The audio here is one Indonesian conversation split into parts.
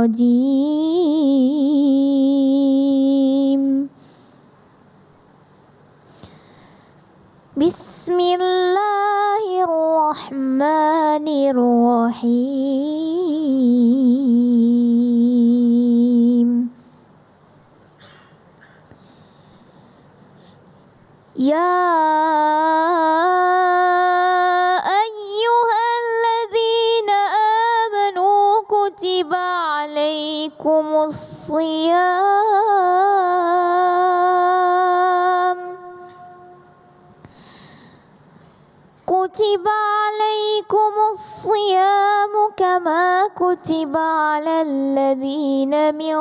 rajim. Bismillahirrahmanirrahim. Ya ayyuhalladzina amanu kutiba alaikumusshiyam. Kutiba alaikumusshiyam kama kutiba alal ladzina min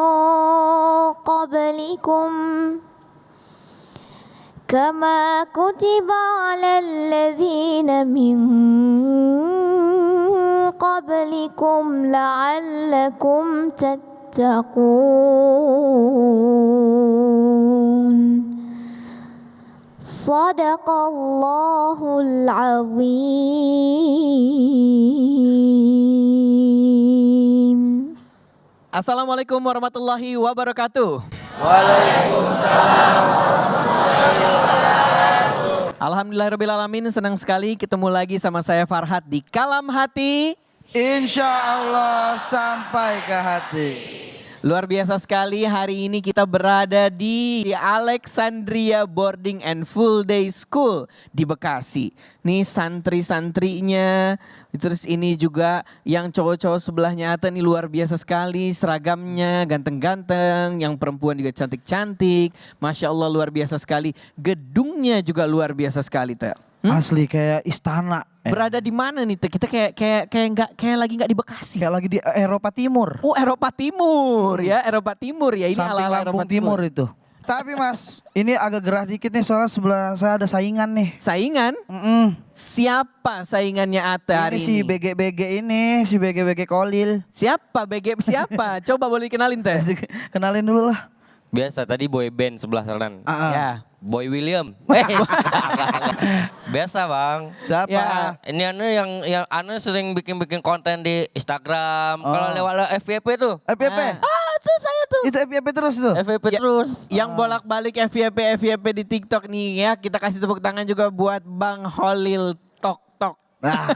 qablikum. كما كتب على الذين من قبلكم لعلكم تتقون. صدق الله العظيم. Assalamualaikum warahmatullahi wabarakatuh. Waalaikumsalam. Alhamdulillahirrabbilalamin, senang sekali ketemu lagi sama saya Farhat di Kalam Hati. Insya Allah sampai ke hati. Luar biasa sekali, hari ini kita berada di Alexandria Boarding and Full Day School di Bekasi. Nih santri-santrinya, terus ini juga yang cowok-cowok sebelahnya Ate nih luar biasa sekali. Seragamnya ganteng-ganteng, yang perempuan juga cantik-cantik. Masya Allah luar biasa sekali. Gedungnya juga luar biasa sekali Teh. Asli kayak istana. Berada di mana nih Teh? Kita kayak lagi nggak di Bekasi. Kayak lagi di Eropa Timur. Oh Eropa Timur ya, Eropa Timur ya. Ini Samping ala-ala Lampung Eropa Timur itu. Tapi Mas, ini agak gerah dikit nih soalnya sebelah saya ada saingan nih. Saingan? Siapa saingannya Ate hari Ini si ini? BG-BG ini, si BG-BG Kolil. Siapa? BG siapa? Coba boleh kenalin Teh. Kenalin dulu lah. Biasa tadi boy band sebelah kanan. Ya. Boy William. Biasa bang. Siapa? Ya. Ini yang anu sering bikin konten di Instagram. Kalau lewat FYP tuh. FYP? Itu saya tuh. Itu FYP terus tuh? FYP Ya, terus. Yang bolak-balik FYP di TikTok nih ya. Kita kasih tepuk tangan juga buat Bang Holil Tok Tok. Nah.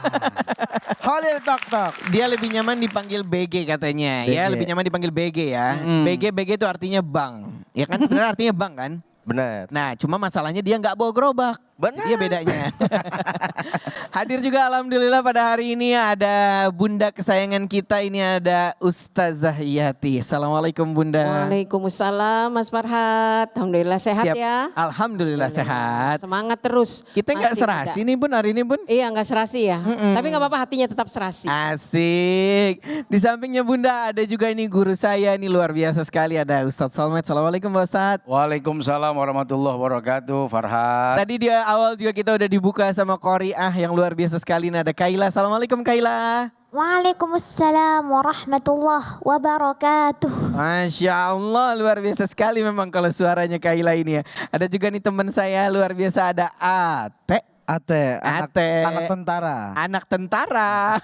Holil Tok Tok. Dia lebih nyaman dipanggil BG katanya. Ya, BG. lebih nyaman dipanggil BG ya. BG itu artinya bang. Ya kan sebenarnya artinya bang kan? Bener. Nah, cuma masalahnya dia nggak bawa gerobak. Benar. Dia bedanya. Hadir juga alhamdulillah pada hari ini ada bunda kesayangan kita, ini ada Ustazah Yati. Assalamualaikum Bunda. Waalaikumsalam Mas Farhat. Alhamdulillah sehat Siap. ya. Alhamdulillah sehat. Semangat terus. Kita nggak Masih serasi muda. nih Bun hari ini Bun. Iya nggak serasi ya. Tapi nggak apa-apa hatinya tetap serasi. Asik. Di sampingnya Bunda ada juga ini guru saya, ini luar biasa sekali, ada Ustadz Salmet. Assalamualaikum Pak Ustadz. Waalaikumsalam warahmatullahi wabarakatuh, Farhat. Tadi di awal juga kita udah dibuka sama Qori'ah yang luar biasa sekali. Nah, ada Kaila. Assalamualaikum Kaila. Waalaikumsalam warahmatullahi wabarakatuh. Masya Allah luar biasa sekali memang kalau suaranya Kaila ini ya. Ada juga nih teman saya luar biasa, ada Ate. Anak tentara. Anak tentara.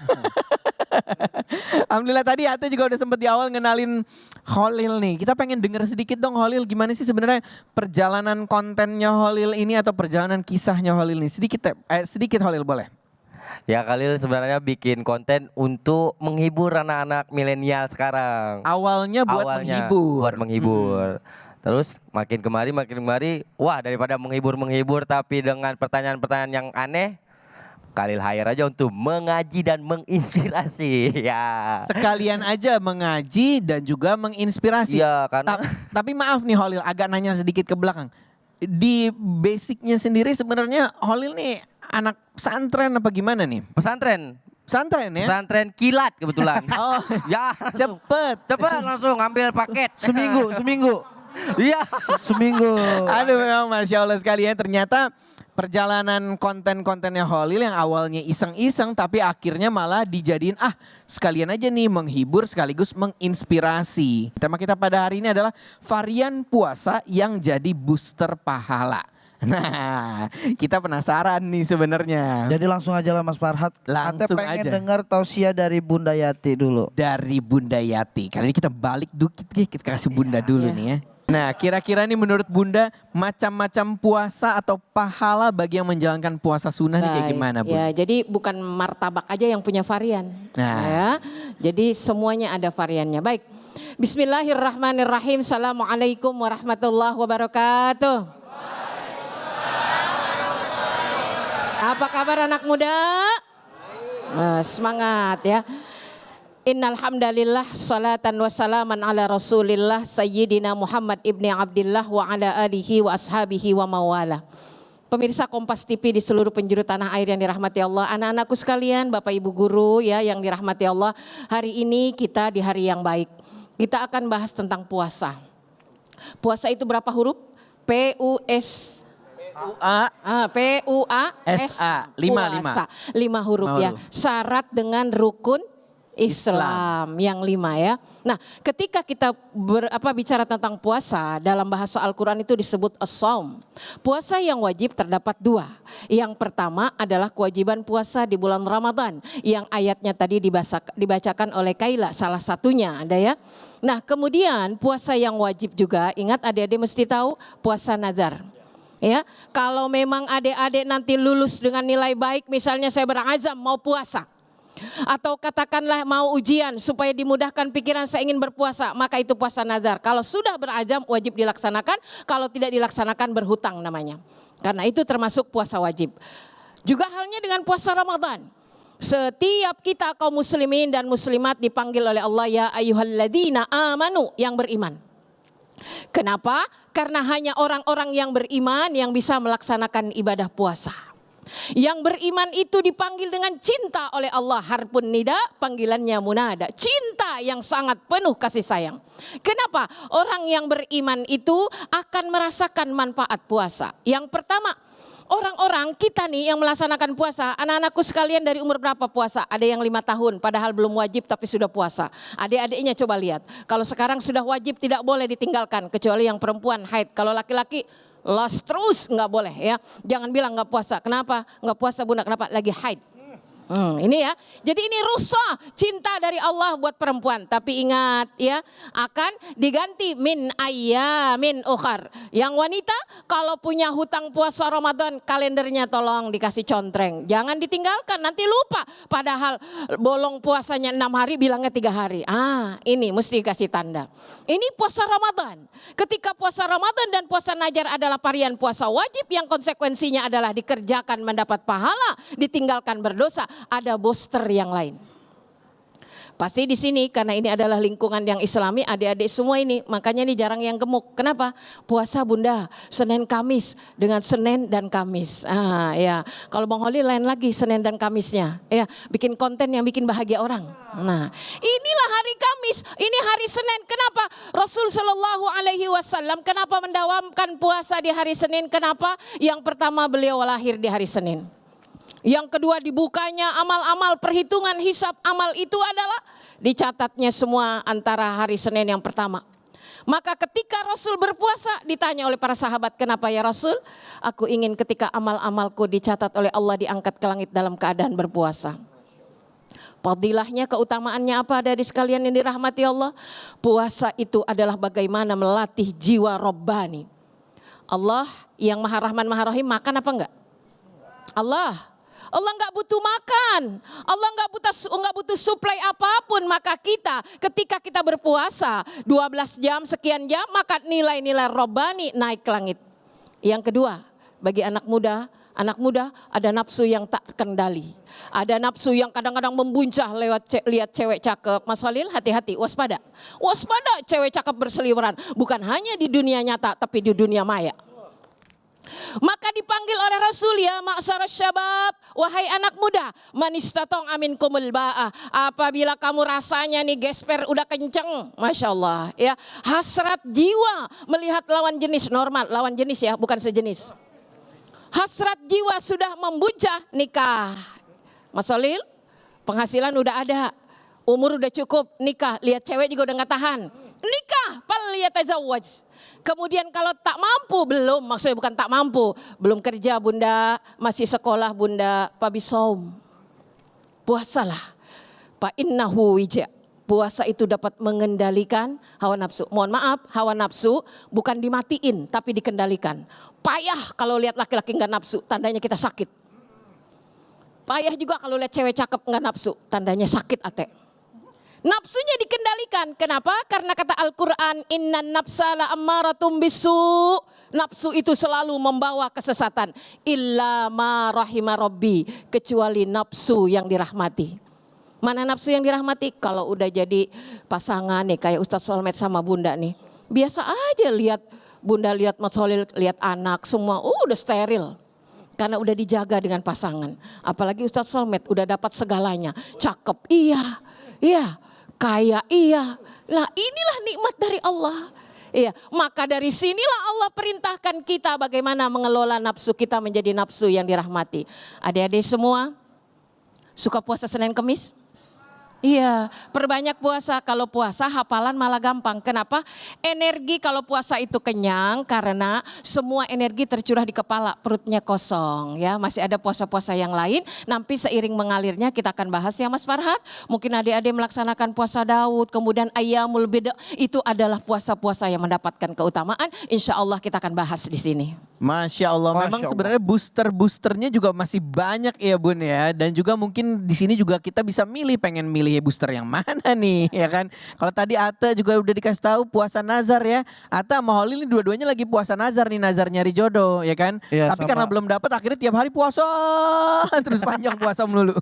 Alhamdulillah tadi Ate juga udah sempet di awal ngenalin Holil nih. Kita pengen denger sedikit dong Holil, gimana sih sebenarnya perjalanan kontennya Holil ini atau perjalanan kisahnya Holil ini. Sedikit Holil boleh. Ya Khalil sebenarnya bikin konten untuk menghibur anak-anak milenial sekarang. Awalnya menghibur. Buat menghibur. Terus makin kemari, wah daripada menghibur tapi dengan pertanyaan-pertanyaan yang aneh, Khalil hire aja untuk mengaji dan menginspirasi. Ya. Sekalian aja mengaji dan juga menginspirasi. Iya karena Tapi maaf nih Holil, agak nanya sedikit ke belakang. Di basicnya sendiri sebenarnya Holil nih anak pesantren apa gimana nih? pesantren. Pesantren ya? Pesantren kilat kebetulan. Oh, Ya langsung. cepet. Langsung ambil paket. Seminggu. Iya. Seminggu. Aduh memang Masya Allah sekali ya. Ternyata perjalanan konten-kontennya Holil yang awalnya iseng-iseng tapi akhirnya malah dijadiin sekalian aja nih menghibur sekaligus menginspirasi. Tema kita pada hari ini adalah varian puasa yang jadi booster pahala. Nah, kita penasaran nih sebenarnya. Jadi langsung aja lah Mas Farhat. Langsung Ate pengen aja. dengar tausiah dari Bunda Yati dulu. Dari Bunda Yati. Kali ini kita balik dikit, kita kasih Bunda dulu Iya. nih ya. Nah, kira-kira nih menurut Bunda macam-macam puasa atau pahala bagi yang menjalankan puasa sunnah nih kayak Baik. gimana, Bu? Ya, jadi bukan martabak aja yang punya varian. Nah. Ya, jadi semuanya ada variannya. Baik. Bismillahirrahmanirrahim. Assalamualaikum warahmatullahi wabarakatuh. Apa kabar anak muda? Semangat ya. Innal hamdalillah salatan wa salaman ala Rasulillah Sayyidina Muhammad ibni Abdillah wa ala alihi wa ashabihi wa mawala. Pemirsa Kompas TV di seluruh penjuru tanah air yang dirahmati Allah, anak-anakku sekalian, Bapak Ibu guru ya yang dirahmati Allah, hari ini kita di hari yang baik. Kita akan bahas tentang puasa. Puasa itu berapa huruf? P-U-S P-U-A-S-A. 5 huruf ya. Syarat dengan rukun Islam yang 5 ya. Nah, ketika kita bicara tentang puasa dalam bahasa Al-Quran itu disebut as-shaum. Puasa yang wajib terdapat 2. Yang pertama adalah kewajiban puasa di bulan Ramadan yang ayatnya tadi dibacakan oleh Kaila, salah satunya ada ya. Nah, kemudian puasa yang wajib juga, ingat adik-adik mesti tahu puasa nazar. Ya, kalau memang adik-adik nanti lulus dengan nilai baik, misalnya saya berazam mau puasa. Atau katakanlah mau ujian supaya dimudahkan pikiran saya ingin berpuasa, maka itu puasa nazar. Kalau sudah berazam wajib dilaksanakan, kalau tidak dilaksanakan berhutang namanya. Karena itu termasuk puasa wajib. Juga halnya dengan puasa Ramadan. Setiap kita kaum muslimin dan muslimat dipanggil oleh Allah ya ayyuhalladzina amanu, yang beriman. Kenapa? Karena hanya orang-orang yang beriman yang bisa melaksanakan ibadah puasa. Yang beriman itu dipanggil dengan cinta oleh Allah, harpun nida, panggilannya munada. Cinta yang sangat penuh kasih sayang. Kenapa? Orang yang beriman itu akan merasakan manfaat puasa. Yang pertama, orang-orang kita nih yang melaksanakan puasa, anak-anakku sekalian dari umur berapa puasa? Ada yang 5 tahun padahal belum wajib tapi sudah puasa. Adik-adiknya coba lihat. Kalau sekarang sudah wajib tidak boleh ditinggalkan kecuali yang perempuan haid. Kalau laki-laki los terus nggak boleh ya. Jangan bilang nggak puasa. Kenapa? Nggak puasa bunda, kenapa? Lagi haid. Ini ya. Jadi ini rusa cinta dari Allah buat perempuan. Tapi ingat ya, akan diganti min ayyamin ukhar. Yang wanita kalau punya hutang puasa Ramadan, kalendernya tolong dikasih contreng. Jangan ditinggalkan, nanti lupa. Padahal bolong puasanya 6 hari, bilangnya 3 hari. Ini mesti dikasih tanda. Ini puasa Ramadan. Ketika puasa Ramadan dan puasa Najar adalah varian puasa wajib yang konsekuensinya adalah dikerjakan mendapat pahala, ditinggalkan berdosa. Ada booster yang lain. Pasti di sini karena ini adalah lingkungan yang Islami, adik-adik semua ini, makanya ini jarang yang gemuk. Kenapa? Puasa bunda, Senin Kamis dengan Senin dan Kamis. Ya, kalau Bang Holil lain lagi Senin dan Kamisnya. Ya, bikin konten yang bikin bahagia orang. Nah, inilah hari Kamis, ini hari Senin. Kenapa? Rasul Shallallahu Alaihi Wasallam kenapa mendawamkan puasa di hari Senin? Kenapa? Yang pertama beliau lahir di hari Senin. Yang kedua dibukanya amal-amal, perhitungan hisab amal itu adalah dicatatnya semua antara hari Senin yang pertama. Maka ketika Rasul berpuasa ditanya oleh para sahabat, kenapa ya Rasul? Aku ingin ketika amal-amalku dicatat oleh Allah diangkat ke langit dalam keadaan berpuasa. Fadilahnya, keutamaannya apa ada di sekalian yang dirahmati Allah? Puasa itu adalah bagaimana melatih jiwa Rabbani. Allah yang Maha Rahman Maha Rahim makan apa enggak? Allah nggak butuh makan, Allah nggak butuh suplai apapun. Maka kita ketika kita berpuasa 12 jam sekian jam, maka nilai-nilai Rabbani naik ke langit. Yang kedua, bagi anak muda ada nafsu yang tak kendali. Ada nafsu yang kadang-kadang membuncah lihat cewek cakep. Mas Holil, hati-hati, waspada. Waspada cewek cakep berseliweran, bukan hanya di dunia nyata tapi di dunia maya. Maka dipanggil oleh Rasul, ya ma'syarasy syabab, wahai anak muda, man istatong amin kumul ba'ah. Apabila kamu rasanya nih gesper udah kenceng, Masya Allah ya, hasrat jiwa melihat lawan jenis normal, lawan jenis ya, bukan sejenis. Hasrat jiwa sudah membuncah, nikah. Mas Solil, penghasilan udah ada, umur udah cukup, nikah, lihat cewek juga udah gak tahan. nikah, falyatazawwaj. Kemudian kalau tak mampu, belum, maksudnya bukan tak mampu, belum kerja bunda, masih sekolah bunda, fabisaum. Puasalah. Fa innahu wija. Puasa itu dapat mengendalikan hawa nafsu. Mohon maaf, hawa nafsu bukan dimatiin tapi dikendalikan. Payah kalau lihat laki-laki nggak nafsu, tandanya kita sakit. Payah juga kalau lihat cewek cakep nggak nafsu, tandanya sakit ate. Nafsunya dikendalikan. Kenapa? Karena kata Al-Quran, innan nafsa la ammaratum bisu. Nafsu itu selalu membawa kesesatan. Illa ma rahima rabbi. Kecuali nafsu yang dirahmati. Mana nafsu yang dirahmati? Kalau udah jadi pasangan nih, kayak Ustadz Solmed sama Bunda nih. Biasa aja lihat Bunda, lihat Mas Holil, lihat anak, semua udah steril. Karena udah dijaga dengan pasangan. Apalagi Ustadz Solmed udah dapat segalanya. Cakep, iya. Iya, kaya, iya. Lah inilah nikmat dari Allah. Iya, maka dari sinilah Allah perintahkan kita bagaimana mengelola nafsu kita menjadi nafsu yang dirahmati. Adik-adik semua suka puasa Senin Kemis? Iya, perbanyak puasa. Kalau puasa hafalan malah gampang. Kenapa? Energi kalau puasa itu kenyang karena semua energi tercurah di kepala, perutnya kosong. Ya, masih ada puasa-puasa yang lain. Nanti seiring mengalirnya kita akan bahas ya Mas Farhat. Mungkin adik-adik melaksanakan puasa Daud, kemudian Ayyamul Bida, itu adalah puasa-puasa yang mendapatkan keutamaan. Insya Allah kita akan bahas di sini. Masya Allah, memang sebenarnya boosternya juga masih banyak ya Bun ya. Dan juga mungkin di sini juga kita bisa pengen milih booster yang mana nih ya kan. Kalau tadi Ata juga udah dikasih tahu puasa nazar ya. Ata sama Holil ini dua-duanya lagi puasa nazar nih, nazar nyari jodoh ya kan. Iya, tapi karena belum dapat akhirnya tiap hari puasa terus panjang puasa melulu.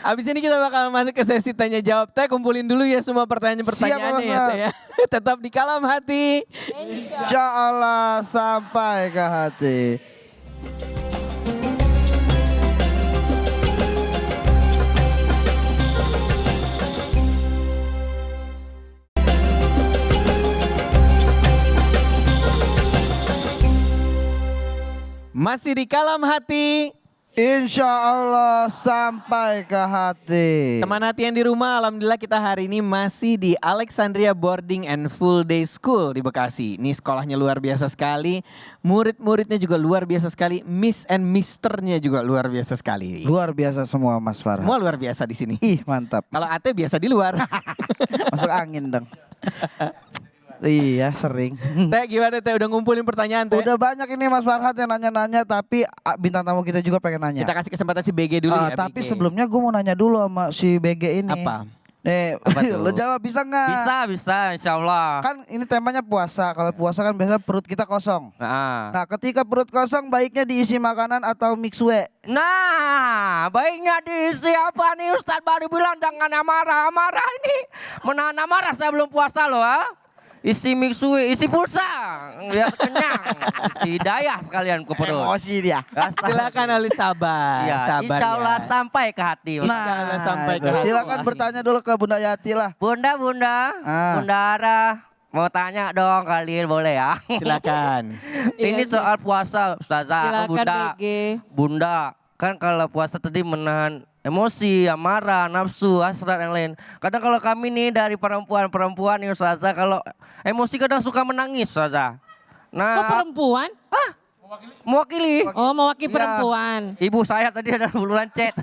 Abis ini kita bakal masuk ke sesi tanya jawab. Teh kumpulin dulu ya semua pertanyaan-pertanyaannya ya Teh ya. Tetap di Kalam Hati. Insya Allah sampai ke hati. Masih di Kalam Hati. Insya Allah sampai ke hati. Teman hati yang di rumah, alhamdulillah kita hari ini masih di Alexandria Boarding and Full Day School di Bekasi. Ini sekolahnya luar biasa sekali, murid-muridnya juga luar biasa sekali, Miss and Misternya juga luar biasa sekali. Luar biasa semua Mas Farhan. Semua luar biasa di sini. Ih mantap. Kalau Ate biasa di luar. Masuk angin dong. Iya sering. Teh gimana Teh, udah ngumpulin pertanyaan Teh? Udah banyak ini Mas Farhat yang nanya-nanya, tapi bintang tamu kita juga pengen nanya. Kita kasih kesempatan si BG dulu ya. Tapi BG. sebelumnya gue mau nanya dulu sama si BG ini. Apa? Nih, Apa tuh? lo jawab bisa nggak? Bisa, insya Allah. Kan ini temanya puasa. Kalau puasa kan biasanya perut kita kosong. Nah, ketika perut kosong baiknya diisi makanan atau mixue. Nah, baiknya diisi apa nih Ustadz baru bilang jangan amarah. Amarah ini menahan amarah saya belum puasa loh. Isi mixue, isi pulsa, biar kenyang, isi hidayah sekalian ke perut. Emosi dia. Silakan Ali sabar, Ya, sabar insya Allah ya. sampai ke hati. Insya Allah sampai ke hati. Silakan bertanya dulu ke Bunda Yati lah. Bunda, Bunda Ara, mau tanya dong kalian boleh ya? Silakan. Ini Iya, soal puasa, Ustazah, Silakan BG. Bunda, kan kalau puasa tadi menahan emosi, amarah, nafsu, hasrat yang lain. Kadang kalau kami nih dari perempuan nih Ustazah, kalau emosi kadang suka menangis Ustazah. Oh Nah, perempuan? mewakili. Oh mewakili Ya. perempuan. Ibu saya tadi ada buluran chat.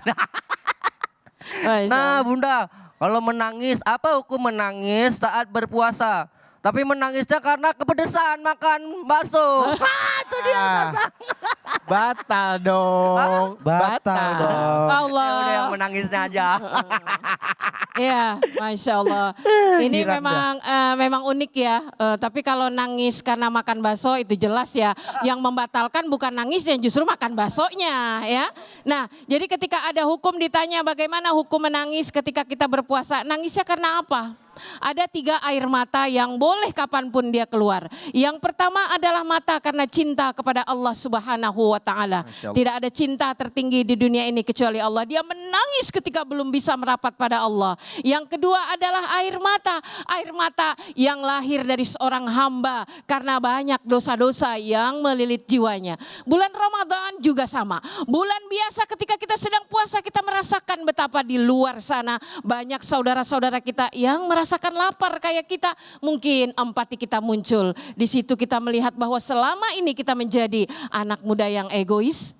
Nah Bunda, kalau menangis, apa hukum menangis saat berpuasa? Tapi menangisnya karena kepedesan makan bakso. Itu dia. Batal dong. Batal dong. Allah. Ya udah yang menangisnya aja. Iya, Masya Allah. Ini memang unik ya. Tapi kalau nangis karena makan bakso itu jelas ya. Yang membatalkan bukan nangisnya, justru makan baksonya ya. Nah, jadi ketika ada hukum ditanya bagaimana hukum menangis ketika kita berpuasa. Nangisnya karena apa? Ada 3 air mata yang boleh kapanpun dia keluar. Yang pertama adalah mata karena cinta kepada Allah Subhanahu wa Ta'ala. Tidak ada cinta tertinggi di dunia ini kecuali Allah. Dia menangis ketika belum bisa merapat pada Allah. Yang kedua adalah air mata yang lahir dari seorang hamba karena banyak dosa-dosa yang melilit jiwanya. Bulan Ramadan juga sama. Bulan biasa ketika kita sedang puasa kita merasakan betapa di luar sana banyak saudara-saudara kita yang merasakan merasakan lapar kayak kita. Mungkin empati kita muncul. Di situ kita melihat bahwa selama ini kita menjadi anak muda yang egois.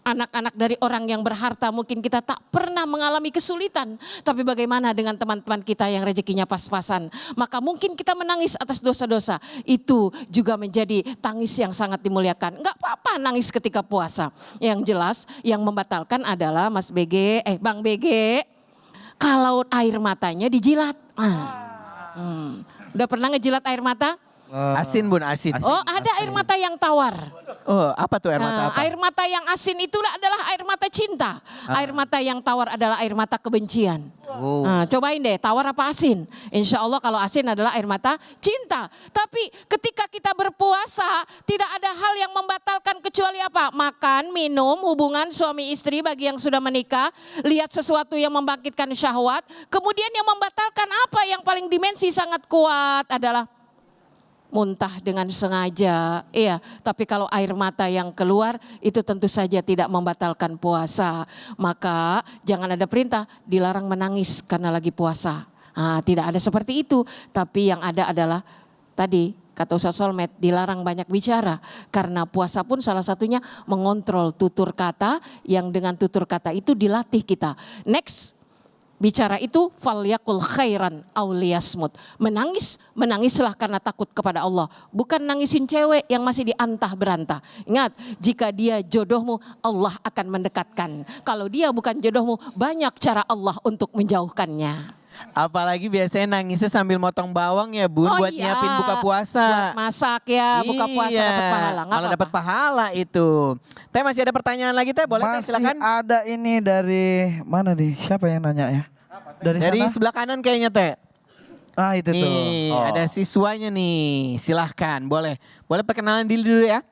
Anak-anak dari orang yang berharta mungkin kita tak pernah mengalami kesulitan. Tapi bagaimana dengan teman-teman kita yang rezekinya pas-pasan. Maka mungkin kita menangis atas dosa-dosa. Itu juga menjadi tangis yang sangat dimuliakan. Enggak apa-apa nangis ketika puasa. Yang jelas yang membatalkan adalah Bang BG. Kalau air matanya dijilat. Udah pernah ngejilat air mata? Asin Bun, asin. Oh ada air mata yang tawar. Oh apa tuh air mata apa? Air mata yang asin itulah adalah air mata cinta. Air mata yang tawar adalah air mata kebencian. Cobain deh tawar apa asin. Insya Allah kalau asin adalah air mata cinta. Tapi ketika kita berpuasa tidak ada hal yang membatalkan kecuali apa? Makan, minum, hubungan suami istri bagi yang sudah menikah. Lihat sesuatu yang membangkitkan syahwat. Kemudian yang membatalkan apa? Yang paling dimensi sangat kuat adalah muntah dengan sengaja, iya. Tapi kalau air mata yang keluar itu tentu saja tidak membatalkan puasa. Maka jangan ada perintah dilarang menangis karena lagi puasa. Tidak ada seperti itu. Tapi yang ada adalah tadi kata Ustaz Solmed dilarang banyak bicara. Karena puasa pun salah satunya mengontrol tutur kata yang dengan tutur kata itu dilatih kita. Next. Bicara itu falyakul khairan aw liyasmut. Menangislah karena takut kepada Allah. Bukan nangisin cewek yang masih diantah berantah. Ingat, jika dia jodohmu, Allah akan mendekatkan. Kalau dia bukan jodohmu, banyak cara Allah untuk menjauhkannya. Apalagi biasanya nangisnya sambil motong bawang ya Bun, buat nyiapin buka puasa. Buat masak ya, buka puasa dapat pahala. Malah dapat pahala itu. Teh masih ada pertanyaan lagi Teh, boleh Teh silakan. Masih ada ini dari mana nih? Siapa yang nanya ya? Dari sebelah kanan kayaknya Teh. Itu tuh. Nih, ada siswanya nih. Silahkan, boleh. Boleh perkenalan diri dulu ya.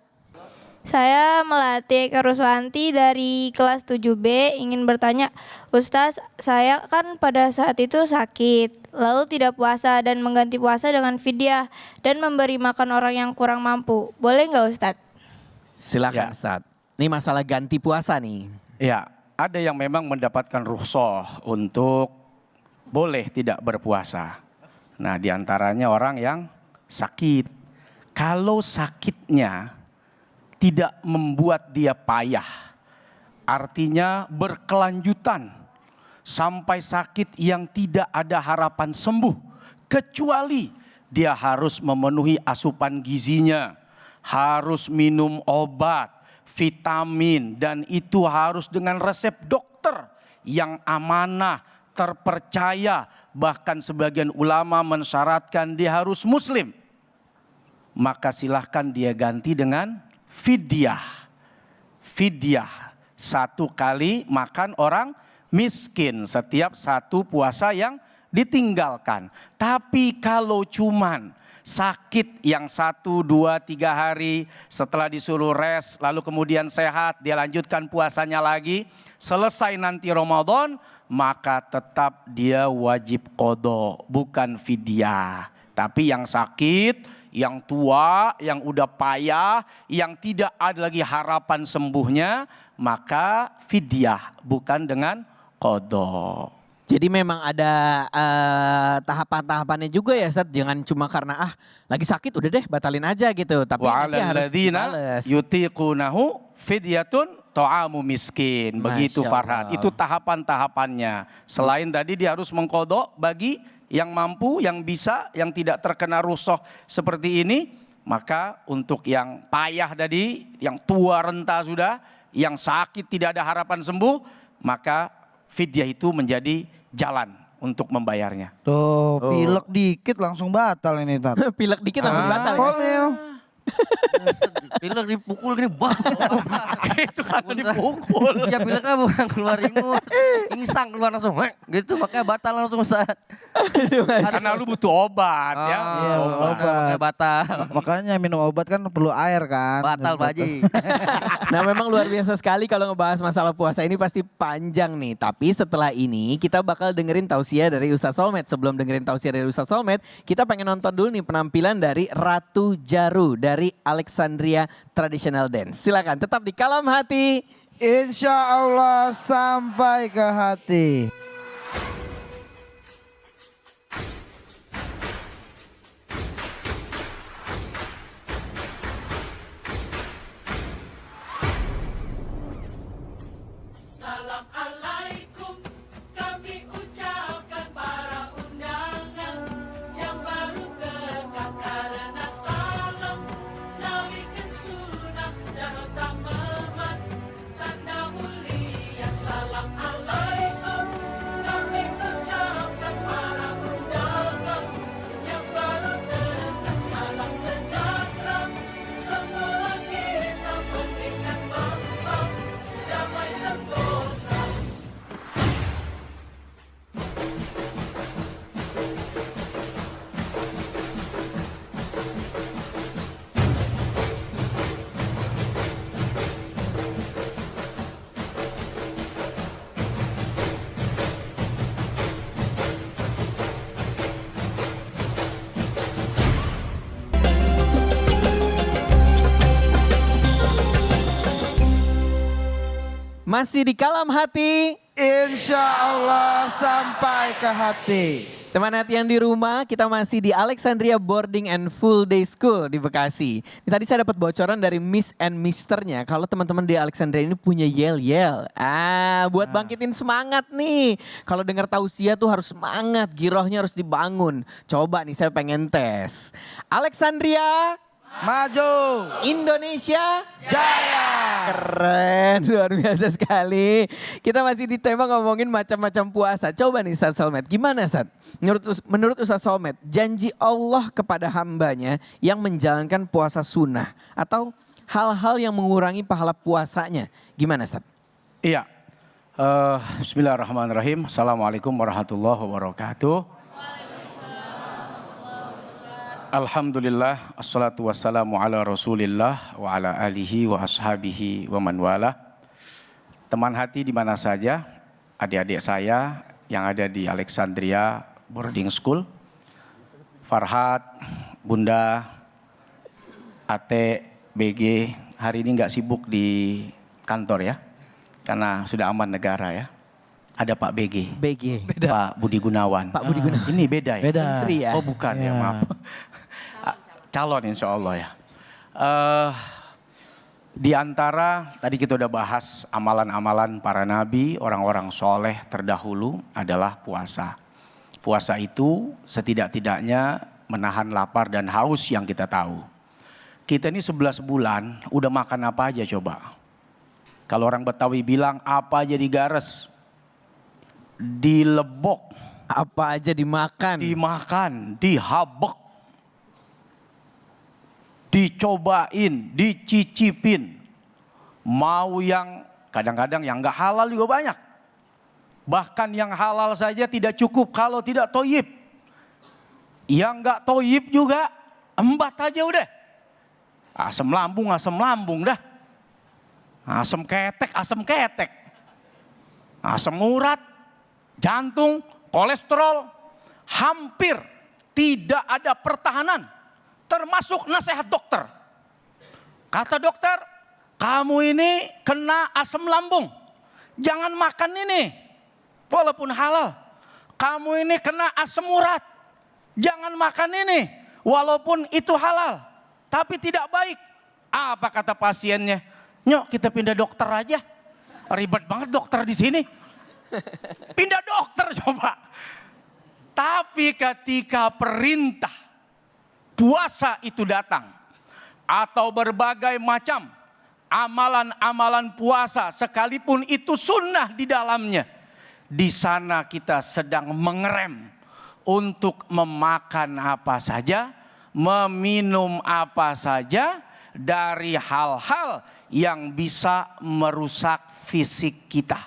Saya Melati Karuswanti dari kelas 7B ingin bertanya, Ustaz, saya kan pada saat itu sakit, lalu tidak puasa dan mengganti puasa dengan fidyah dan memberi makan orang yang kurang mampu. Boleh nggak Ustaz? Silakan Ustaz. Ini masalah ganti puasa nih. Ya, ada yang memang mendapatkan rukhsah untuk boleh tidak berpuasa. Nah, diantaranya orang yang sakit. Kalau sakitnya tidak membuat dia payah, artinya berkelanjutan sampai sakit yang tidak ada harapan sembuh, kecuali dia harus memenuhi asupan gizinya, harus minum obat, vitamin, dan itu harus dengan resep dokter yang amanah, terpercaya, bahkan sebagian ulama mensyaratkan dia harus muslim. Maka silahkan dia ganti dengan fidyah. Fidyah, 1 kali makan orang miskin setiap 1 puasa yang ditinggalkan. Tapi kalau cuman sakit yang 1, 2, 3 hari setelah disuruh rest lalu kemudian sehat, dia lanjutkan puasanya lagi, selesai nanti Ramadan, maka tetap dia wajib qadha, bukan fidyah. Tapi yang sakit, yang tua, yang udah payah, yang tidak ada lagi harapan sembuhnya, maka fidyah, bukan dengan qadha. Jadi memang ada tahapan-tahapannya juga ya Ustaz. Jangan cuma karena lagi sakit udah deh batalin aja gitu. Tapi nanti harus dibales. Yutiqunahu fidyatun ta'amu miskin. Begitu Farhan. Itu tahapan-tahapannya. Selain tadi dia harus mengqadha bagi yang mampu, yang bisa, yang tidak terkena rukhsah seperti ini. Maka untuk yang payah tadi, yang tua renta sudah, yang sakit tidak ada harapan sembuh, maka fidyah itu menjadi jalan untuk membayarnya. Tuh, pilek dikit langsung batal ini Tat. Pilek dikit langsung batal. Kolil. Pilek dipukul gini bang. Itu karena dipukul. Ya pileknya bukan keluar ingut. Insang keluar langsung. Gitu makanya batal langsung Ustaz. Karena lu butuh obat ya. Iya, obat. Makanya batal. Makanya minum obat kan perlu air kan. Batal Pak Haji. Nah memang luar biasa sekali kalau ngebahas masalah puasa ini pasti panjang nih. Tapi setelah ini kita bakal dengerin tausiah dari Ustaz Solmed. Sebelum dengerin tausiah dari Ustaz Solmed, kita pengen nonton dulu nih penampilan dari Ratu Jaru dari Alexandria Traditional Dance. Silakan tetap di Kalam Hati. Insya Allah sampai ke hati. Masih di Kalam Hati. Insya Allah sampai ke hati. Teman hati yang di rumah, kita masih di Alexandria Boarding and Full Day School di Bekasi. Ini tadi saya dapat bocoran dari Miss and Misternya. Kalau teman-teman di Alexandria ini punya yel-yel. Buat bangkitin semangat nih. Kalau dengar tausiah tuh harus semangat, girohnya harus dibangun. Coba nih saya pengen tes. Alexandria Maju. Indonesia Jaya. keren, luar biasa sekali. Kita masih di tema ngomongin macam-macam puasa. Coba nih Ustaz Solmed, gimana Ustaz? Menurut Ustaz Solmed, janji Allah kepada hambanya yang menjalankan puasa sunnah atau hal-hal yang mengurangi pahala puasanya, gimana Ustaz? Iya. Bismillahirrahmanirrahim. Assalamualaikum warahmatullahi wabarakatuh. Alhamdulillah, assalatu wassalamu ala rasulillah wa ala alihi wa ashabihi wa man wala. Teman hati di mana saja, adik-adik saya yang ada di Alexandria Boarding School, Farhat, Bunda, Ate, BG, hari ini nggak sibuk di kantor ya, karena sudah aman negara ya. Ada Pak BG. Beda. Pak Budi Gunawan. Pak Budi Gunawan. Ini beda ya? Beda. Menteri ya? Oh bukan ya, maaf. Calon insya Allah ya. Di antara tadi kita udah bahas amalan-amalan para nabi, orang-orang soleh terdahulu adalah puasa. Puasa itu setidak-tidaknya menahan lapar dan haus yang kita tahu. Kita ini 11 bulan udah makan apa aja coba. Kalau orang Betawi bilang apa aja digares, dilebok, apa aja dimakan, dihabek, dicobain, dicicipin. Mau yang kadang-kadang yang gak halal juga banyak. Bahkan yang halal saja tidak cukup kalau tidak toyib. Yang gak toyib juga embat aja udah. Asam lambung dah. Asam ketek. Asam urat, jantung, kolesterol. Hampir tidak ada pertahanan. Termasuk nasihat dokter. Kata dokter, kamu ini kena asam lambung. Jangan makan ini. Walaupun halal. Kamu ini kena asam urat. Jangan makan ini. Walaupun itu halal. Tapi tidak baik. Apa kata pasiennya? Nyok kita pindah dokter aja. Ribet banget dokter di sini. Pindah dokter coba. Tapi ketika perintah puasa itu datang, atau berbagai macam amalan-amalan puasa sekalipun itu sunnah di dalamnya, di sana kita sedang mengerem untuk memakan apa saja, meminum apa saja dari hal-hal yang bisa merusak fisik kita.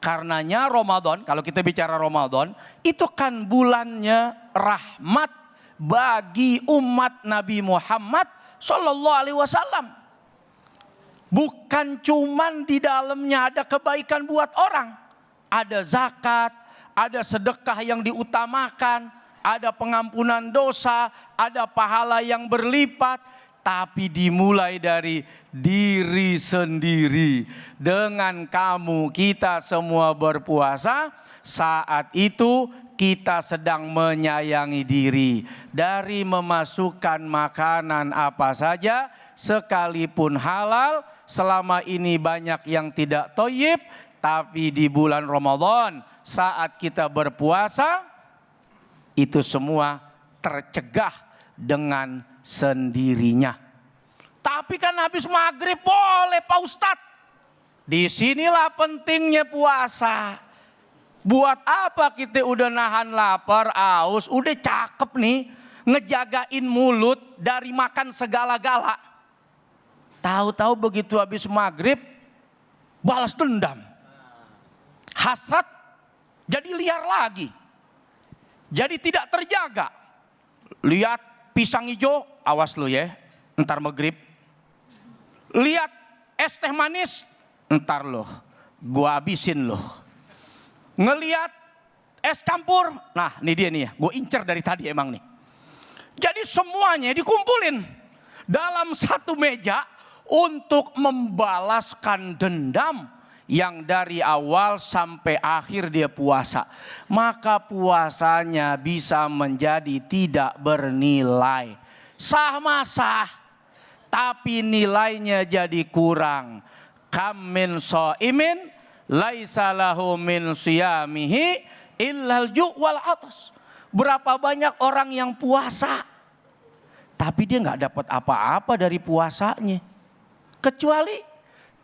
Karenanya Ramadan, kalau kita bicara Ramadan, itu kan bulannya rahmat bagi umat Nabi Muhammad Sallallahu Alaihi Wasallam. Bukan cuman di dalamnya ada kebaikan buat orang. Ada zakat, ada sedekah yang diutamakan, ada pengampunan dosa, ada pahala yang berlipat. Tapi dimulai dari diri sendiri. Dengan kamu, kita semua berpuasa, saat itu kita sedang menyayangi diri. Dari memasukkan makanan apa saja, sekalipun halal, selama ini banyak yang tidak thayyib, tapi di bulan Ramadan saat kita berpuasa, itu semua tercegah dengan sendirinya. Tapi kan habis maghrib boleh Pak Ustadz. Disinilah pentingnya puasa. Buat apa kita udah nahan lapar, aus, udah cakep nih. Ngejagain mulut dari makan segala-gala. Tahu-tahu begitu habis maghrib, balas dendam. Hasrat jadi liar lagi. Jadi tidak terjaga. Lihat pisang hijau, awas lu ya, ntar maghrib. Lihat es teh manis, ntar loh, gua habisin loh. Ngelihat es campur, nah ini dia nih ya, gua incer dari tadi emang nih. Jadi semuanya dikumpulin dalam satu meja untuk membalaskan dendam yang dari awal sampai akhir dia puasa, maka puasanya bisa menjadi tidak bernilai. Sah mah sah, tapi nilainya jadi kurang. Kam min shaimin laisa lahu min siyamihi illal ju' wal atas. Berapa banyak orang yang puasa tapi dia nggak dapat apa-apa dari puasanya, kecuali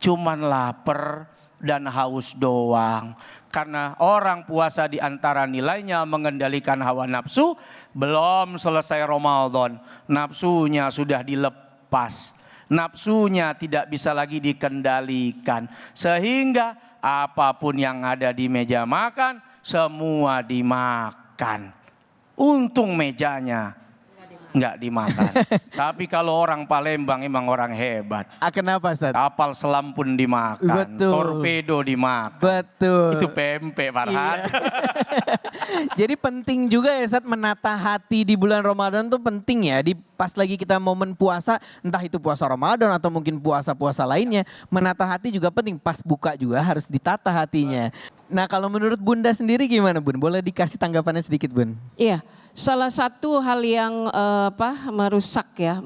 cuman lapar dan haus doang. Karena orang puasa di antara nilainya mengendalikan hawa nafsu. Belum selesai Ramadan, nafsunya sudah dilepas, nafsunya tidak bisa lagi dikendalikan, sehingga apapun yang ada di meja makan semua dimakan. Untung mejanya nggak dimakan. Tapi kalau orang Palembang emang orang hebat. Kenapa, Ustaz? Kapal selam pun dimakan, Betul. torpedo dimakan. Betul. Itu pempek, Farhan. Jadi penting juga ya, Ustaz, menata hati di bulan Ramadan tuh penting ya. Di pas lagi kita momen puasa, entah itu puasa Ramadan atau mungkin puasa-puasa lainnya, menata hati juga penting. Pas buka juga harus ditata hatinya. Nah, kalau menurut Bunda sendiri gimana, Bun? Boleh dikasih tanggapannya sedikit, Bun? Iya, salah satu hal yang merusak ya,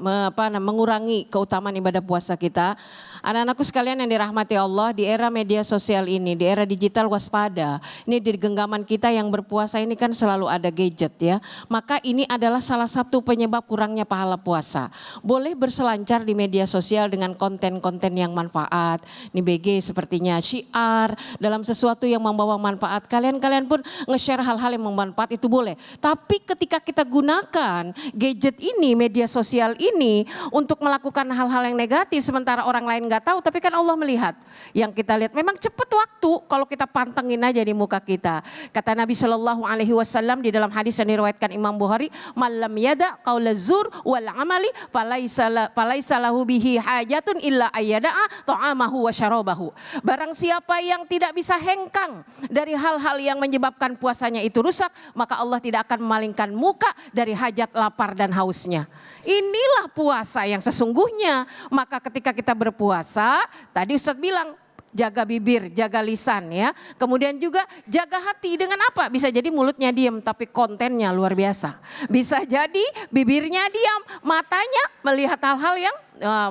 mengurangi keutamaan ibadah puasa kita. Anak-anakku sekalian yang dirahmati Allah, di era media sosial ini, di era digital waspada. Ini di genggaman kita yang berpuasa ini kan selalu ada gadget ya. Maka ini adalah salah satu penyebab kurangnya pahala puasa. Boleh berselancar di media sosial dengan konten-konten yang manfaat. Ini BG sepertinya syiar dalam sesuatu yang membawa manfaat. Kalian pun nge-share hal-hal yang bermanfaat itu boleh. Tapi ketika kita gunakan gadget ini, media sosial ini untuk melakukan hal-hal yang negatif sementara orang lain nggak tahu, tapi kan Allah melihat. Yang kita lihat memang cepat waktu kalau kita pantengin aja di muka kita. Kata Nabi Shallallahu Alaihi Wasallam di dalam hadis yang diriwayatkan Imam Bukhari, malam yada qaula zur wal amali falaisa lahu bihi hajatun illa ayyada'a ta'amahu wa syarabahu. Barang siapa yang tidak bisa hengkang dari hal-hal yang menyebabkan puasanya itu rusak, maka Allah tidak akan memalingkan muka dari hajat lapar dan hausnya. Inilah puasa yang sesungguhnya. Maka ketika kita berpuasa, tadi Ustadz bilang, jaga bibir, jaga lisan ya. Kemudian juga jaga hati dengan apa? Bisa jadi mulutnya diam tapi kontennya luar biasa. Bisa jadi bibirnya diam, matanya melihat hal-hal yang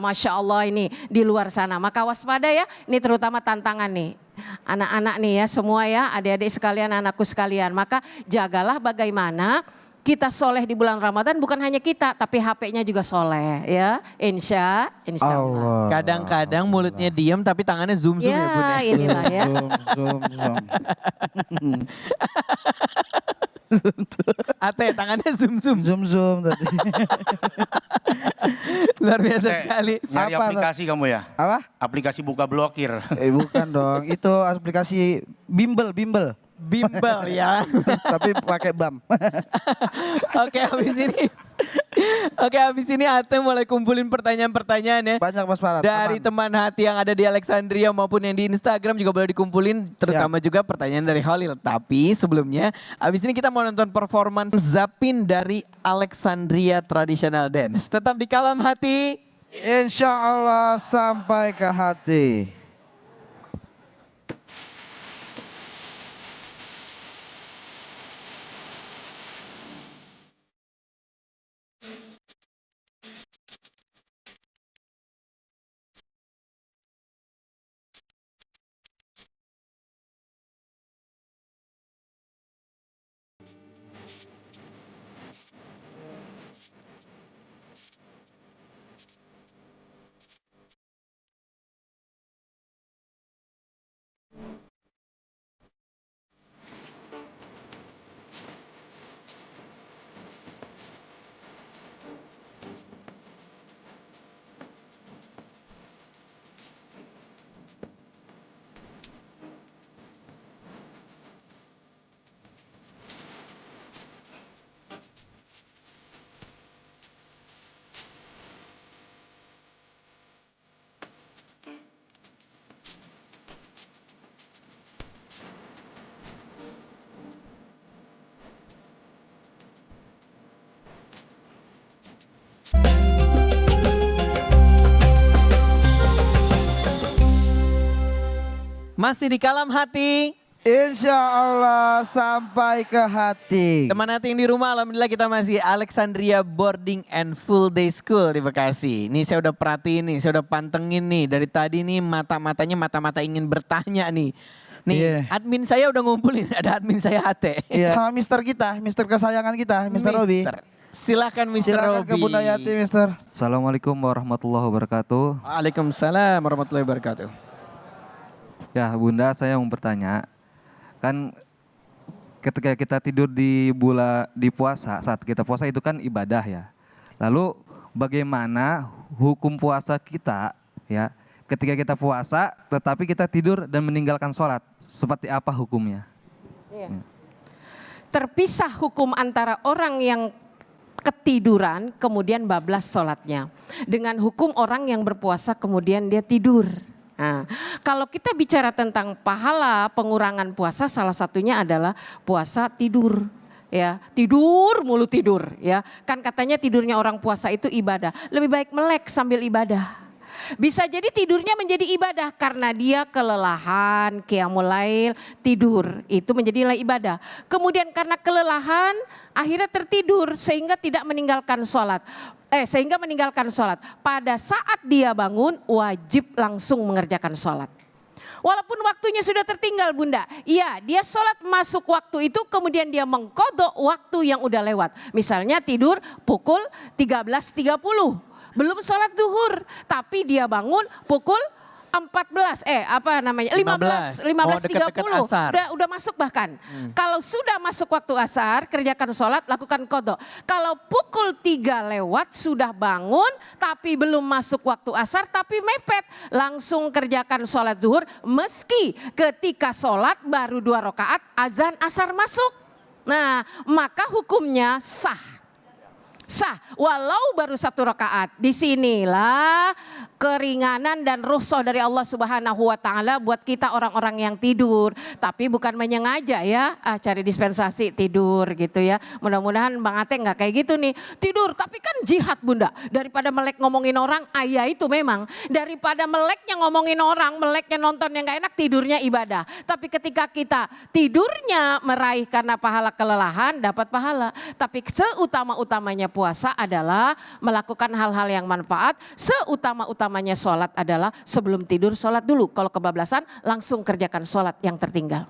Masya Allah ini di luar sana. Maka waspada ya, ini terutama tantangan nih. Anak-anak nih ya semua ya, adik-adik sekalian, anakku sekalian. Maka jagalah bagaimana kita soleh di bulan Ramadan, bukan hanya kita, tapi HP-nya juga soleh ya. Insya Allah. Kadang-kadang mulutnya diam tapi tangannya zoom-zoom ya, Bun ya. Inilah ya. Ate tangannya zoom-zoom. Zoom tadi. Luar biasa sekali. Nyari Apa, aplikasi kamu ya? Apa? Aplikasi buka blokir. Bukan dong, itu aplikasi bimbel. Bimbel ya. Tapi pakai BAM. Oke, habis ini Ate mulai kumpulin pertanyaan-pertanyaan ya. Banyak Mas Farad. Dari teman hati yang ada di Alexandria maupun yang di Instagram juga boleh dikumpulin. Terutama juga pertanyaan dari Khalil. Tapi sebelumnya, habis ini kita mau nonton performance Zapin dari Alexandria Traditional Dance. Tetap di Kalam Hati. Insya Allah sampai ke hati. Masih di Kalam Hati. Insya Allah sampai ke hati. Teman hati yang di rumah, alhamdulillah kita masih Alexandria Boarding and Full Day School di Bekasi. Ini saya udah perhatiin nih, saya udah pantengin nih. Dari tadi nih mata-mata ingin bertanya nih. Nih admin saya udah ngumpulin, ada admin saya Hate. Sama mister kita, mister kesayangan kita, Mister Robi. Silakan Mister Robi. Silakan ke Bunda Yati, Mister. Assalamualaikum warahmatullahi wabarakatuh. Waalaikumsalam warahmatullahi wabarakatuh. Ya Bunda, saya mau bertanya. Kan ketika kita tidur di puasa, saat kita puasa itu kan ibadah ya. Lalu bagaimana hukum puasa kita ya ketika kita puasa tetapi kita tidur dan meninggalkan sholat, seperti apa hukumnya? Terpisah hukum antara orang yang ketiduran kemudian bablas sholatnya dengan hukum orang yang berpuasa kemudian dia tidur. Nah, kalau kita bicara tentang pahala pengurangan puasa, salah satunya adalah puasa tidur. Ya, tidur mulu tidur ya. Kan katanya tidurnya orang puasa itu ibadah. Lebih baik melek sambil ibadah. Bisa jadi tidurnya menjadi ibadah karena dia kelelahan, qiyamul lail, tidur. Itu menjadilah ibadah. Kemudian karena kelelahan akhirnya tertidur sehingga tidak meninggalkan sholat. Sehingga meninggalkan sholat. Pada saat dia bangun wajib langsung mengerjakan sholat. Walaupun waktunya sudah tertinggal Bunda. Iya, dia sholat masuk waktu itu kemudian dia mengkodok waktu yang udah lewat. Misalnya tidur pukul 13.30. Belum sholat duhur. Tapi dia bangun pukul 15 15.30 udah masuk bahkan. Kalau sudah masuk waktu asar kerjakan sholat, lakukan kodok. Kalau pukul 3 lewat sudah bangun tapi belum masuk waktu asar tapi mepet, langsung kerjakan sholat zuhur meski ketika sholat baru 2 rakaat azan asar masuk. Nah maka hukumnya sah. Sah walau baru 1 rakaat. Disinilah keringanan dan rukhsah dari Allah Subhanahu wa taala buat kita orang-orang yang tidur, tapi bukan menyengaja ya, cari dispensasi tidur gitu ya. Mudah-mudahan Bang Ate nggak kayak gitu nih. Tidur tapi kan jihad Bunda. Daripada melek ngomongin orang, ya itu memang. Daripada meleknya ngomongin orang, meleknya nonton yang nggak enak, tidurnya ibadah. Tapi ketika kita tidurnya meraih karena pahala kelelahan, dapat pahala. Tapi seutama-utamanya puasa adalah melakukan hal-hal yang manfaat. Seutama-utamanya sholat adalah sebelum tidur sholat dulu. Kalau kebablasan langsung kerjakan sholat yang tertinggal.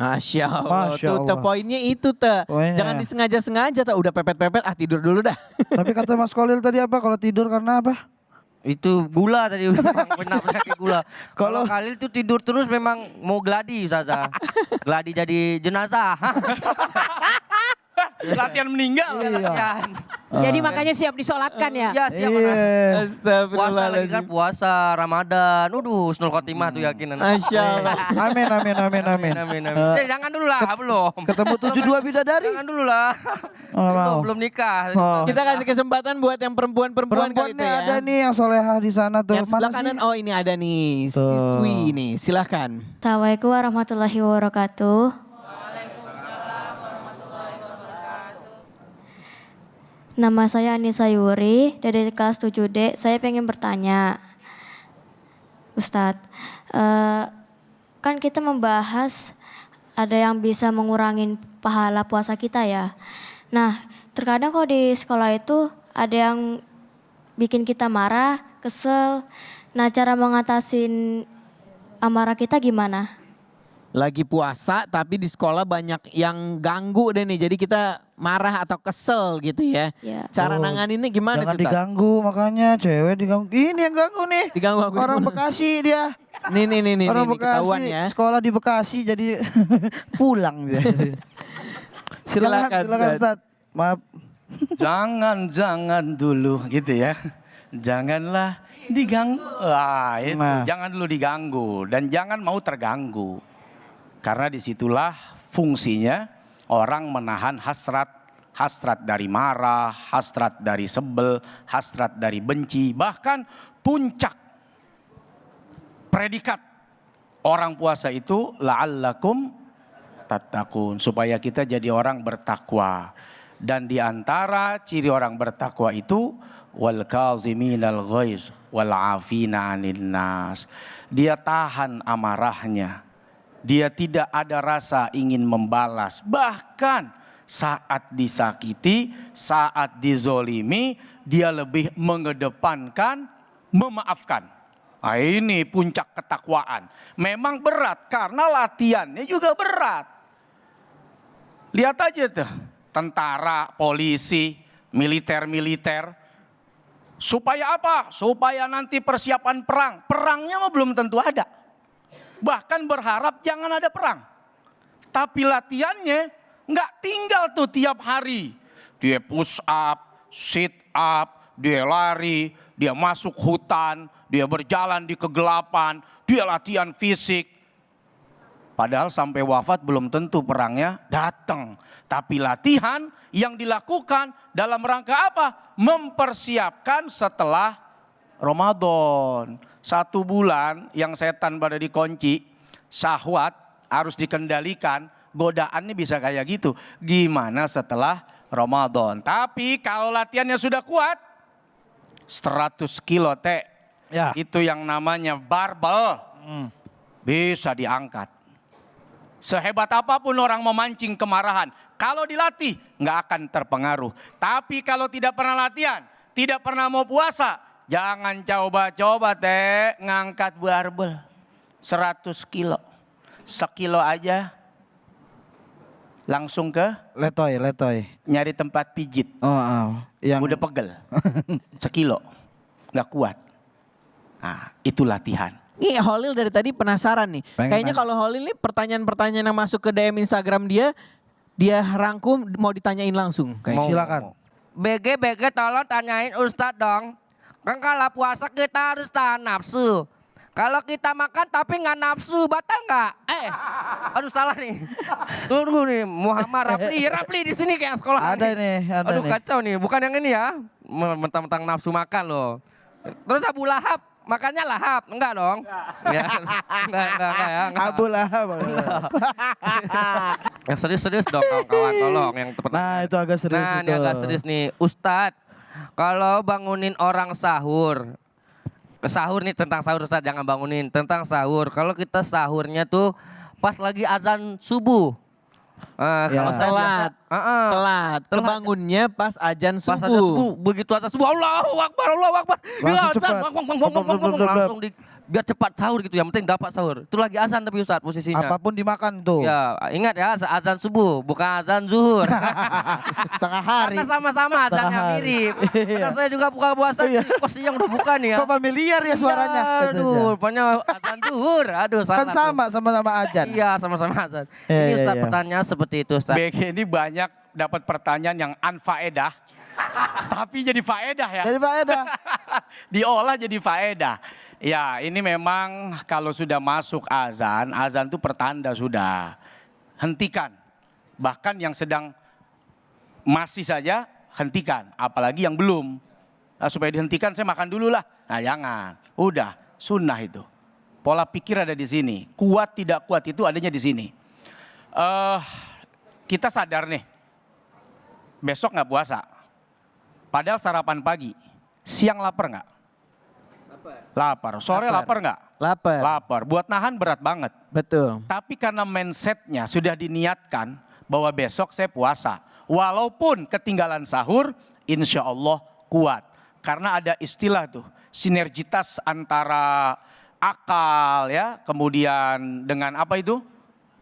Masya Allah. Tuh poinnya itu jangan disengaja-sengaja udah pepet-pepet tidur dulu dah. Tapi kata Mas Kolil tadi apa kalau tidur karena apa? Itu gula tadi memang penyakit gula. Kalau Khalil tuh tidur terus memang mau gladi Ustazah. Gladi jadi jenazah. Latihan meninggal. Latihan. Jadi makanya siap disolatkan ya? Ya siap. Puasa lagi kan puasa Ramadan. Snul khotimah tuh yakinan. Masya Allah. Amin. Jangan dulu lah, belum. Ketemu 72 bidadari. Jangan dulu lah. Belum nikah. Kita kasih kesempatan buat yang perempuan-perempuan kali itu ya. Ada nih yang solehah di sana tuh. Yang sebelah kanan, ini ada nih siswi nih, silahkan. Assalamualaikum warahmatullahi wabarakatuh. Nama saya Anissa Yuri dari kelas 7D. Saya pengen bertanya, Ustadz, kan kita membahas ada yang bisa mengurangi pahala puasa kita ya. Nah, terkadang kalau di sekolah itu ada yang bikin kita marah, kesel. Nah, cara mengatasin amarah kita gimana? Lagi puasa tapi di sekolah banyak yang ganggu deh nih. Jadi kita marah atau kesel gitu ya. Cara nanganinnya gimana? Jangan diganggu, makanya cewek diganggu. Ini yang ganggu nih. Diganggu aku. Orang Bekasi dia. Nih Orang Bekasi, ketahuan ya. Sekolah di Bekasi jadi pulang dia. Silakan Ustaz. Maaf. Jangan dulu gitu ya. Janganlah diganggu. Jangan dulu diganggu dan jangan mau terganggu. Karena disitulah fungsinya orang menahan hasrat dari marah, hasrat dari sebel, hasrat dari benci. Bahkan puncak predikat orang puasa itu la'allakum tattaqun. Supaya kita jadi orang bertakwa. Dan di antara ciri orang bertakwa itu wal kaziminal ghaiz wal 'afina 'anil nas. Dia tahan amarahnya. Dia tidak ada rasa ingin membalas. Bahkan saat disakiti, saat dizolimi, dia lebih mengedepankan memaafkan. Nah, ini puncak ketakwaan. Memang berat karena latihannya juga berat. Lihat aja tuh, tentara, polisi, militer. Supaya apa? Supaya nanti persiapan perang. Perangnya mah belum tentu ada. Bahkan berharap jangan ada perang. Tapi latihannya nggak tinggal tuh tiap hari. Dia push up, sit up, dia lari, dia masuk hutan, dia berjalan di kegelapan, dia latihan fisik. Padahal sampai wafat belum tentu perangnya datang. Tapi latihan yang dilakukan dalam rangka apa? Mempersiapkan setelah Ramadan. 1 bulan yang setan pada dikunci, syahwat harus dikendalikan, godaannya bisa kayak gitu. Gimana setelah Ramadan? Tapi kalau latihannya sudah kuat, 100 kilo itu yang namanya barbel, bisa diangkat. Sehebat apapun orang memancing kemarahan, kalau dilatih nggak akan terpengaruh. Tapi kalau tidak pernah latihan, tidak pernah mau puasa, jangan coba-coba ngangkat barbel 100 kilo. Sekilo aja langsung ke Letoy. nyari tempat pijit. Yang Udah pegel. Sekilo. Nggak kuat. Nah, itu latihan. Nih Holil dari tadi penasaran nih. Kayaknya kalau Holil nih pertanyaan-pertanyaan yang masuk ke DM Instagram dia rangkum mau ditanyain langsung. silakan. BG tolong tanyain Ustadz dong. Kan kalau puasa kita harus tahan nafsu. Kalau kita makan tapi nggak nafsu, batal nggak? Aduh salah nih. Tunggu nih, Muhammad Rapli di sini kayak sekolah. Ada nih. Aduh kacau nih, bukan yang ini ya. Mentang-mentang nafsu makan loh. Terus Abu Lahab, makannya lahap, enggak dong? Ya, enggak ya. Enggak. Abu Lahab. Yang serius-serius dong kawan-kawan, tolong yang tepat. Nah itu agak serius Nah, itu. ini agak serius nih. Ustadz, kalau bangunin orang sahur nih tentang sahur Ustadz, jangan bangunin. Tentang sahur, kalau kita sahurnya tuh pas lagi azan subuh. Kalau saya telat. biasa, Kebangunnya pas azan pas azan subuh. subuh, begitu azan subuh, Allahu Akbar. Dia Langsung azan, cepat. langsung biar cepat sahur gitu, yang penting dapat sahur. Itu lagi azan tapi Ustadz posisinya. Apapun dimakan tuh. Ya, ingat ya azan subuh, bukan azan zuhur. Setengah hari. Karena sama-sama azannya Setengah hari. mirip. Karena saya juga buka puasa, kok siang udah buka nih ya. Kok familiar ya suaranya? Aduh, rupanya azan zuhur. Aduh, salah. Kan sama-sama azan. Iya, sama-sama azan. Iya, Ini Ustaz iya. pertanyaan seperti itu Ustaz. BG ini banyak dapat pertanyaan yang anfaedah. Tapi jadi faedah ya. Jadi faedah. Diolah jadi faedah. Ya ini memang kalau sudah masuk azan itu pertanda sudah. Hentikan. Bahkan yang sedang masih saja hentikan. Apalagi yang belum. Nah, supaya dihentikan saya makan dulu lah. Nah jangan. Udah sunnah itu. Pola pikir ada di sini. Kuat tidak kuat itu adanya di sini. Kita sadar nih. Besok nggak puasa. Padahal sarapan pagi. Siang lapar nggak? Lapar. Sore lapar nggak? Lapar. Buat nahan berat banget. Betul. Tapi karena mindsetnya sudah diniatkan bahwa besok saya puasa. Walaupun ketinggalan sahur, insya Allah kuat. Karena ada istilah tuh, sinergitas antara akal ya, kemudian dengan apa itu?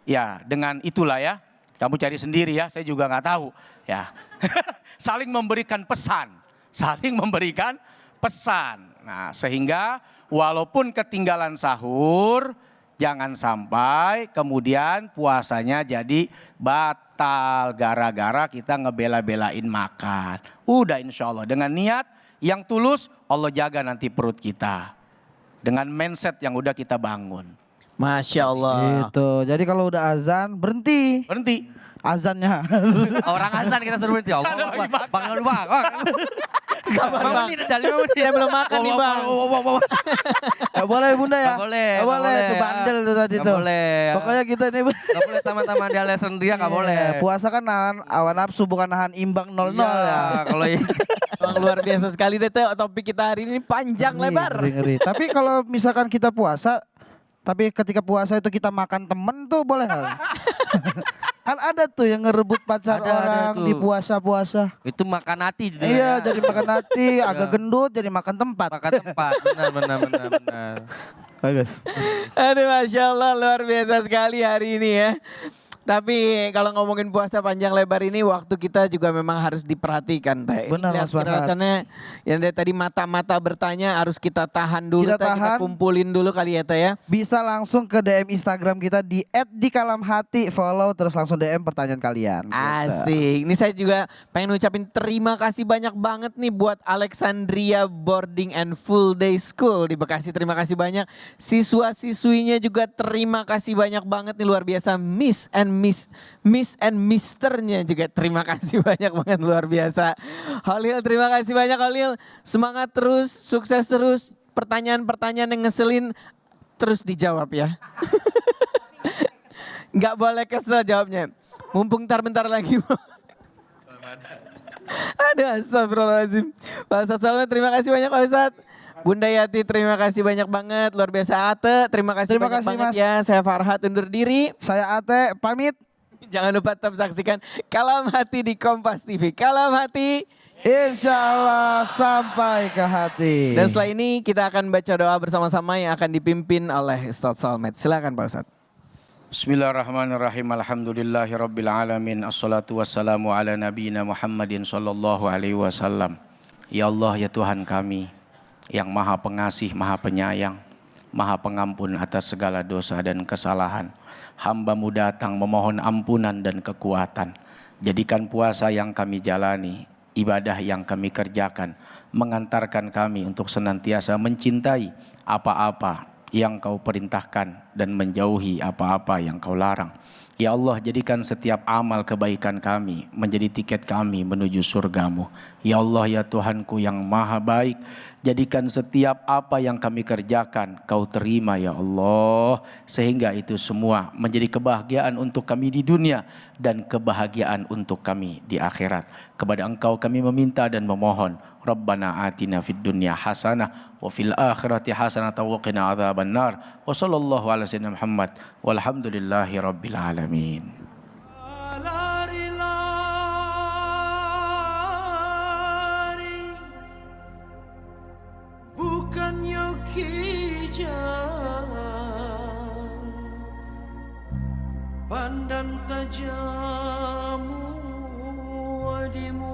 Ya dengan itulah ya. Kamu cari sendiri ya, saya juga nggak tahu. Ya, saling memberikan pesan. Nah, sehingga walaupun ketinggalan sahur, jangan sampai kemudian puasanya jadi batal gara-gara kita ngebela-belain makan. Udah insya Allah dengan niat yang tulus, Allah jaga nanti perut kita. Dengan mindset yang udah kita bangun. Masya Allah. Gitu. Jadi kalau udah azan berhenti. Berhenti. Azannya. Orang azan kita suruh berhenti. Allah Akbar. Bang. Kapan bang? Udah 5 menit. Saya belum makan nih bang. Gak boleh bunda ya. Gak boleh. Gak boleh. Itu bandel tuh tadi Gak tuh. boleh. Pokoknya kita ini. Gak boleh teman-teman di Alexandria gak boleh. Puasa kan nahan awan nafsu bukan nahan imbang 0-0 ya. Kalau Bang luar biasa sekali deh tuh, topik kita hari ini panjang lebar. Ngeri. Tapi kalau misalkan kita puasa, tapi ketika puasa itu kita makan temen tuh boleh nggak? Kan ada tuh yang ngerebut pacar Ada orang tuh. di puasa-puasa. itu makan hati. Iya, jadi makan hati, agak gendut, jadi makan tempat. Makan tempat. Benar. Aduh Masya Allah luar biasa sekali hari ini ya. Tapi kalau ngomongin puasa panjang lebar ini waktu kita juga memang harus diperhatikan Teh. Benar, Lihat Mas Farhad. kelihatannya yang dari tadi mata-mata bertanya harus kita tahan dulu Kita Teh, kita tahan. kumpulin dulu kali ya Teh ya. Bisa langsung ke DM Instagram kita di @dikalamhati, follow terus langsung DM pertanyaan kalian. Gitu. Asik. Ini saya juga pengen ucapin terima kasih banyak banget nih buat Alexandria Boarding and Full Day School di Bekasi. Terima kasih banyak. Siswa-siswinya juga terima kasih banyak banget nih luar biasa. Miss and Misternya juga terima kasih banyak banget luar biasa. Holil terima kasih banyak Holil. Semangat terus, sukses terus. Pertanyaan-pertanyaan yang ngeselin terus dijawab ya. Nggak boleh kesel jawabnya. Mumpung bentar lagi. Aduh astagfirullahaladzim. Pak Ustadz Salman terima kasih banyak Pak Ustadz. Bunda Yati terima kasih banyak banget. Luar biasa Ate terima kasih Terima banyak kasih, banget Mas. ya. Saya Farhad undur diri. Saya Ate pamit. Jangan lupa tetap saksikan Kalam Hati di Kompas TV. Kalam Hati. Insya Allah sampai ke hati. Dan setelah ini kita akan baca doa bersama-sama yang akan dipimpin oleh Ustadz Salmet. Silakan Pak Ustadz. Bismillahirrahmanirrahim. Alhamdulillahirabbil alamin. Assalatu wassalamu ala nabiyina Muhammadin sallallahu alaihi wasallam. Ya Allah ya Tuhan kami yang Maha Pengasih, Maha Penyayang, Maha Pengampun atas segala dosa dan kesalahan. Hamba-Mu datang memohon ampunan dan kekuatan. Jadikan puasa yang kami jalani, ibadah yang kami kerjakan, mengantarkan kami untuk senantiasa mencintai apa-apa yang Kau perintahkan dan menjauhi apa-apa yang Kau larang. Ya Allah, jadikan setiap amal kebaikan kami menjadi tiket kami menuju surga-Mu. Ya Allah ya Tuhanku yang maha baik, jadikan setiap apa yang kami kerjakan Kau terima ya Allah. Sehingga itu semua menjadi kebahagiaan untuk kami di dunia dan kebahagiaan untuk kami di akhirat. Kepada Engkau kami meminta dan memohon. Rabbana atina fid dunya hasanah wa fil akhirati hasanah wa qina adzabannar. Wa sallallahu ala sayyidina Muhammad walhamdulillahi rabbil alamin. Bukannya kijang pandang tajamu wadimu